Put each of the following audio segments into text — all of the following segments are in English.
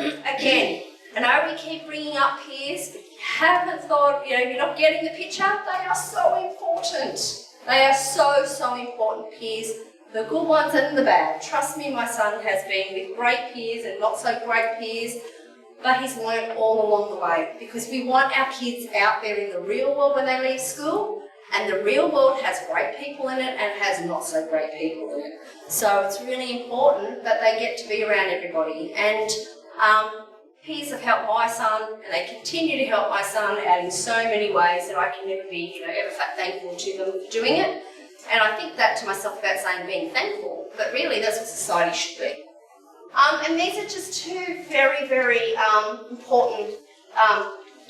again, I know we keep bringing up peers, but you haven't thought, you're not getting the picture. They are so important. They are so, so important, peers. The good ones and the bad. Trust me, my son has been with great peers and not so great peers, but he's learned all along the way, because we want our kids out there in the real world when they leave school, and the real world has great people in it and has not so great people in it. So it's really important that they get to be around everybody. And peers have helped my son, and they continue to help my son out in so many ways that I can never be ever thankful to them for doing it. And I think that to myself about saying being thankful, but really that's what society should be. And these are just two very, very important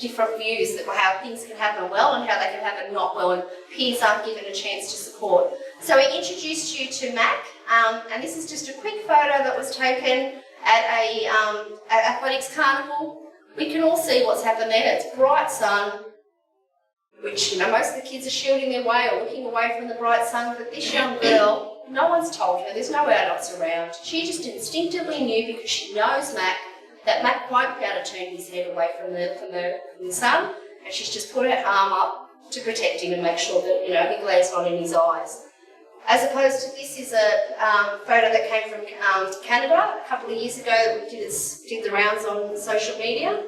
different views of how things can happen well and how they can happen not well, and peers aren't given a chance to support. So we introduced you to Mac, and this is just a quick photo that was taken at a athletics carnival. We can all see what's happened there. It's bright sun, which most of the kids are shielding their way or looking away from the bright sun, but this young girl, no one's told her, there's no adults around. She just instinctively knew, because she knows Mac, that Mac won't be able to turn his head away from the sun, and she's just put her arm up to protect him and make sure that the glare's not in his eyes. As opposed to this is a photo that came from Canada a couple of years ago that did the rounds on social media.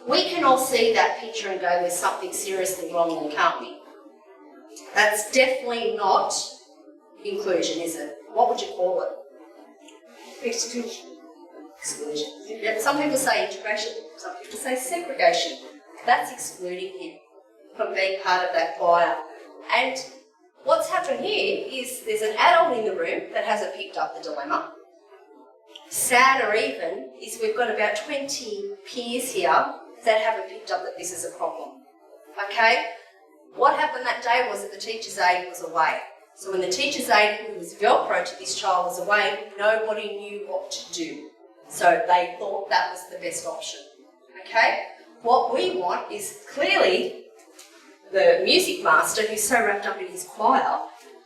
We can all see that picture and go, there's something seriously wrong there, can't we? That's definitely not inclusion, is it? What would you call it? Exclusion. Exclusion. Some people say integration, some people say segregation. That's excluding him from being part of that choir. And what's happened here is there's an adult in the room that hasn't picked up the dilemma. Sadder even is we've got about 20 peers here that haven't picked up that this is a problem. Okay? What happened that day was that the teacher's aide was away. So when the teacher's aide, who was Velcro to this child, was away, nobody knew what to do. So they thought that was the best option. Okay? What we want is clearly the music master, who's so wrapped up in his choir,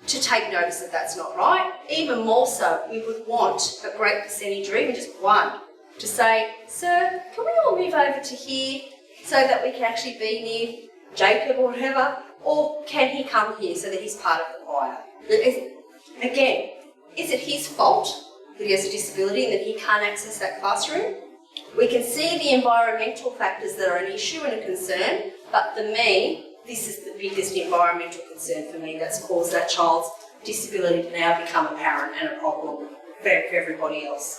to take notice that that's not right. Even more so, we would want a great percentage, or even just one, to say, sir, can we all move over to here so that we can actually be near Jacob or whatever, or can he come here so that he's part of the choir? Again, is it his fault that he has a disability and that he can't access that classroom? We can see the environmental factors that are an issue and a concern, but for me, this is the biggest environmental concern for me that's caused that child's disability to now become apparent and a problem for everybody else.